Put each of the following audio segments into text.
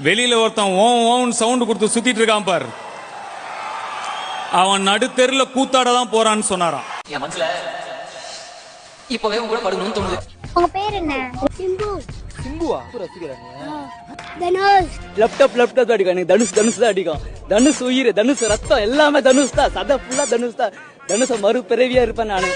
வெளியில ஒருத்தன் own sound கொடுத்து சுத்திட்டு இருக்கான் பார், அவன் நடுத்தெருல கூத்தாட தான் போறான்னு சொன்னாராம். என் மனசுல இப்பவே உங்க கூட படுக்கணும்னு தோணுது. உங்க பேர் என்ன? சிம்பு. சிம்புவா? ரசிகரானே. தனுஷ். லேப்டாப் அடிக்கும். எனக்கு தனுஷ் தான் அடிக்கும். தனுஷ் உயிர், தனுஷ் ரத்தம், எல்லாமே தனுஷ் தான். சதை ஃபுல்லா தனுஷ் தான். தனுஷ மறுபிறவியா இருப்பேன் நானு.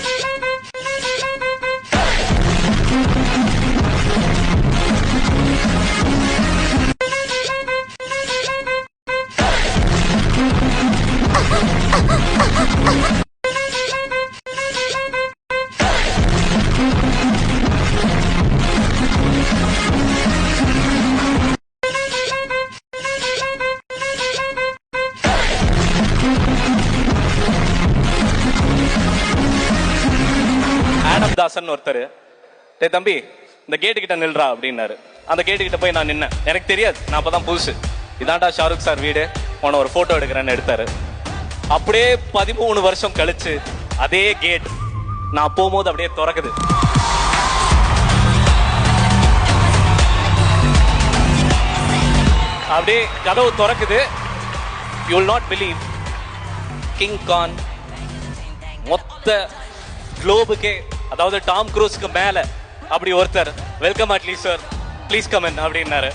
தாசன் ஒருத்தர், டே தம்பி இந்த கேட்டு கிட்ட நில்றா அப்படின்னாரு. அந்த கேட்டு கிட்ட போய் நான் நின்னேன். எனக்கு தெரியாது, நான் அப்பதான் புதுசு. இதாண்டா ஷாருக் சார் வீடு, உன ஒரு போட்டோ எடுக்கிறேன்னு எடுத்தாரு. அப்படியே 13 வருஷம் கழிச்சு அதே கேட் நான் போகும்போது அப்படியே திறக்குது. அப்படியே கதவு திறக்குது. You will not believe, king Khan மொத்த குளோபுக்கே, அதாவது டாம் க்ரூஸ்க்கு மேல அப்படி ஒருத்தர் welcome at least sir please come in அப்படின்னாரு.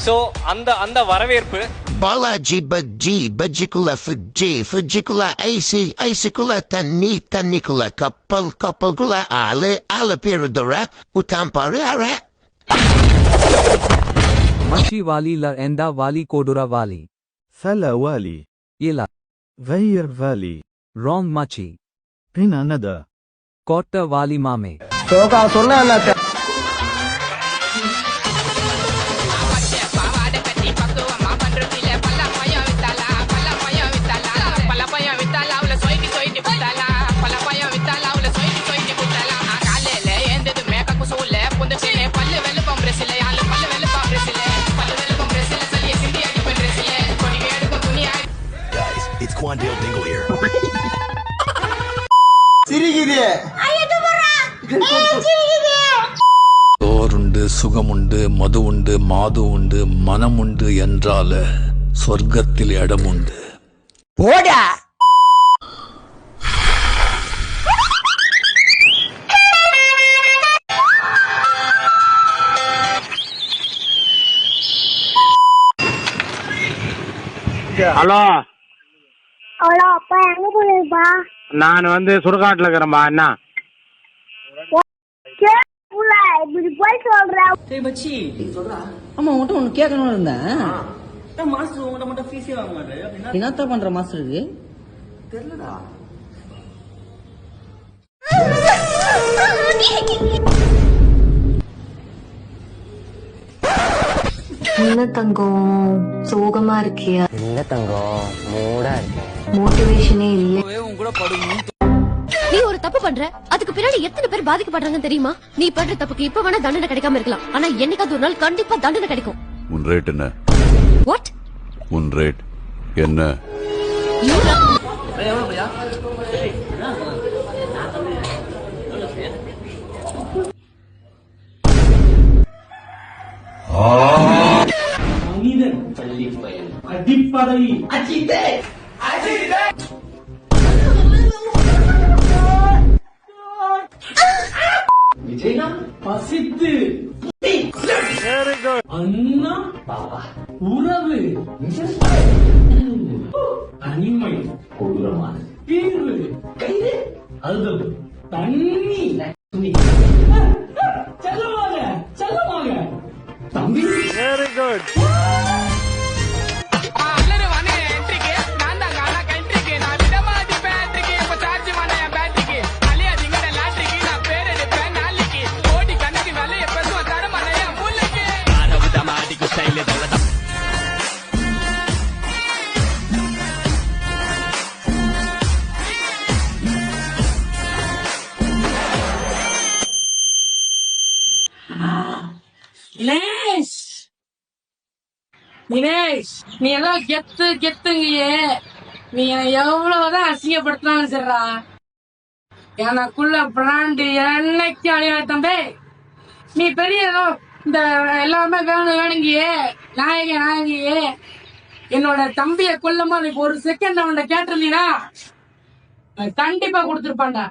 சோ அந்த வரவேற்பு பாலாஜி பஜ்ஜி பஜ்ஜிக்குள்ள ஃபுஜ்ஜி ஃபுஜ்ஜிக்குள்ள ஐசி ஐசிக்குள்ள தண்ணி தண்ணிக்குள்ள கப்பல் கப்பலுக்குள்ள ஆளு பேருதுற உத்தாம்பாரு அற مشي والي لا اندا والي كودورا والي فلا والي إلى غير والي wrong machi هنا ندى كوتا والي مامي It's Quandale Dingle here. சோறுண்டு சுகமுண்டு மது உண்டு மாது உண்டு மனம் உண்டு என்றால சொர்க்கத்தில் இடம் உண்டு. போடா. ஹலோ ஹலோ அப்பா, எங்க போயிருப்பா? நான் சுடுகாட்டுல இருக்கிறேன்பா. என்ன இப்படி போய் சொல்ற? ஆமா, உன்கிட்ட ஒண்ணு கேட்கணும்னு இருந்தேன். மாஸ்டர் உங்ககிட்ட மட்டும் ஃபீஸே வாங்க மாட்டாரு. என்னத்த பண்ற மாஸ்டருக்கு தெரியலடா. என்ன தங்கம் சோகமா இருக்கியா? இல்ல தங்கம், மூடா இருக்கு. மோட்டிவேஷனே இல்ல. நீ ஒரு தப்பு பண்ற, அதுக்கு பின்னாடி எத்தனை பேர் பாதிக்கப்படுறாங்கன்னு தெரியுமா? நீ பண்ற தப்புக்கு இப்ப வேணா தண்டனை கிடைக்காம இருக்கலாம், ஆனா என்னைக்காவது ஒரு நாள் கண்டிப்பா தண்டனை கிடைக்கும். உன் ரேட் என்ன? வாட்? உன் ரேட் என்ன? அடிப்படை அச்சிதே விஜயனா பசித்து அண்ணா பாபா உறவு தனிமை கொடூரமான தீர்வு கைது அழுது தண்ணி துணி செல்லமாக தம்பி. Very good. தினேஷ், நீ ஏதோ கெத்துங்கியே, நீ எவ்வளவுதான் அசிங்கப்படுத்தினாலும் சரிடா, எனக்குள்ள பிராண்டு என்னைக்கு அழியாது தம்பி. நீ பெரிய ஏதோ இந்த எல்லாமே வேணுங்கியே, நாயகியே என்னோட தம்பிய கொல்லமா நீ ஒரு செகண்ட் அவன்கிட்ட கேட்டிருந்தீனா கண்டிப்பா கொடுத்துருப்பான்டா.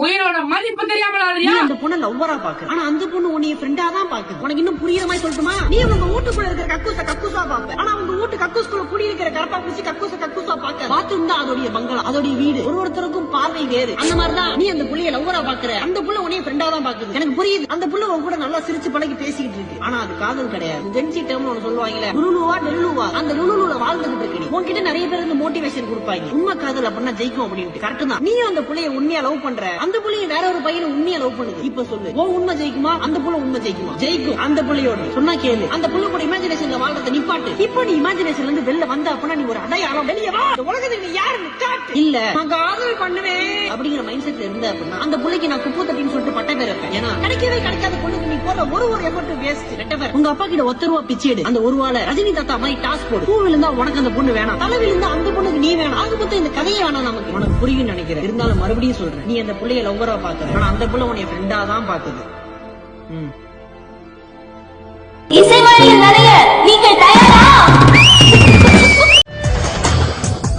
உயிரோட மதிப்பு தெரியாம அந்த பொண்ணு லவ்வரா பாக்கு, ஆனா அந்த பொண்ணு உன்னைய ஃப்ரெண்டா தான் பாக்கு. உனக்கு இன்னும் புரியுற மாதிரி சொல்லட்டுமா? நீ உங்க வீட்டுக்குள்ள இருக்கிற கக்கூசா பாப்ப, ஆனா உங்க வீட்டு கக்கூஸ்குள்ள குடி இருக்கிற கரப்பா பூச்சி கக்கூசா பாக்க. பாத்ரூம் தான் அதோடைய பங்களா, அதோடைய வீடு. ஒருத்தருக்கும் பார்வை வேறு. அந்த மாதிரிதான் நீ அந்த புள்ளைய லவ்வரா பாக்குற, அந்த புள்ள உன்னைய ஃப்ரெண்டா தான் பாக்குது. எனக்கு புரியுது. அந்த புள்ள உன் கூட நல்லா சிரிச்சு பழகி பேசிக்கிட்டு இருக்கு, ஆனா அது காதல் கிடையாது. ஜென்சி டேர்ம்னு ஒன்னு சொல்லுவாங்கல்ல, லுலுவா டெல்லுவா. அந்த லுலுல வாழ்ந்துகிட்டு இருக்கு. உன்கிட்ட நிறைய பேர் இந்த மோட்டிவேஷன் கொடுப்பாங்க, உண்மை காதல் அப்படின்னா ஜெயிக்கும் அப்படின்னு. கரெக்ட் தான். நீ அந்த புள்ளைய உண்மையா லவ் பண்ற, அந்த புள்ளைய வேற ஒரு பையனை உண்மையா லவ் பண்ணுது. இப்ப சொல்லு, உன் உண்மை ஜெயிக்குமா? அந்த புள்ள உண்மை ஜெயிக்குமா? ஜெயிக்கும். அந்த புள்ளையோட சொன்னா கேளு. அந்த புள்ள கூட இமேஜினேஷன்ல வாழ்றத நிப்பாட்டு. இப்போ நீ இமேஜினேஷன்ல இருந்து வெளில வந்த அப்படின்னா நீ ஒரு அடையாளம். வெளியே வா, உலகத்துக்கு நீ யாருன்னு காட்டு. இல்ல நான் காதல் பண்ணுவேன் அப்படிங்கிற மைண்ட் செட்ல இருந்த அப்படின்னா அந்த புள்ளைக்கு நான் குப்பு தட்டின்னு சொல்லிட்டு பட்ட பேர் வைப்பேன். ஏன்னா கிடைக்கவே கிடைக்காத பொண்ணுக்கு நீ போற ஒரு எஃபர்ட் வேஸ்ட். ரெட்டவர் உங்க அப்பா கிட்ட 1 ரூபா பிச்சை எடு. அந்த 1 ரூபால ரஜினி தாத்தா மாதிரி டாஸ் போடு. பூவில் இருந்தா உனக்கு அந்த பொண்ணு வேணாம், தலைவில் இருந்தா அந்த பொண்ணுக்கு நீ வேணாம். அது மொத்தம் இந்த கதையே வேணாம் நமக்கு. உனக்கு புரியும் நினைக்கிறேன். இருந்தாலும் மறுபடியும் சொல்றேன், நீ அந்த புள்ளைய லவ்வரா பாக்குற, ஆனா அந்த புள்ள உன்னைய ஃப்ரெண்டா தான் பாக்குது.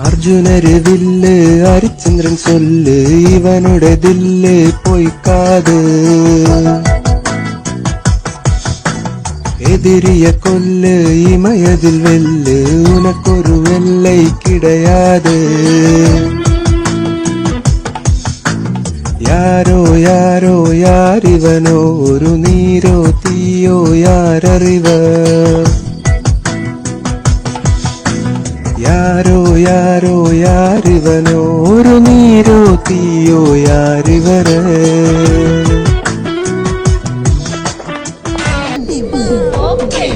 அர்ஜுனரு வில்லு ஹரிச்சந்திரன் சொல்லு, இவனோட தில்லு பொய்க்காது. எதிரிய கொல்லு இமயதில் வெல்லு, உனக்கொரு வெள்ளை கிடையாது. யாரோ யாரோ யாரிவனோ, ஒரு நீரோ தீயோ யாரறிவர். யாரோ யாரோ யாரிவனோ, ஒரு நீரோ தீயோ யாரிவர. Okay,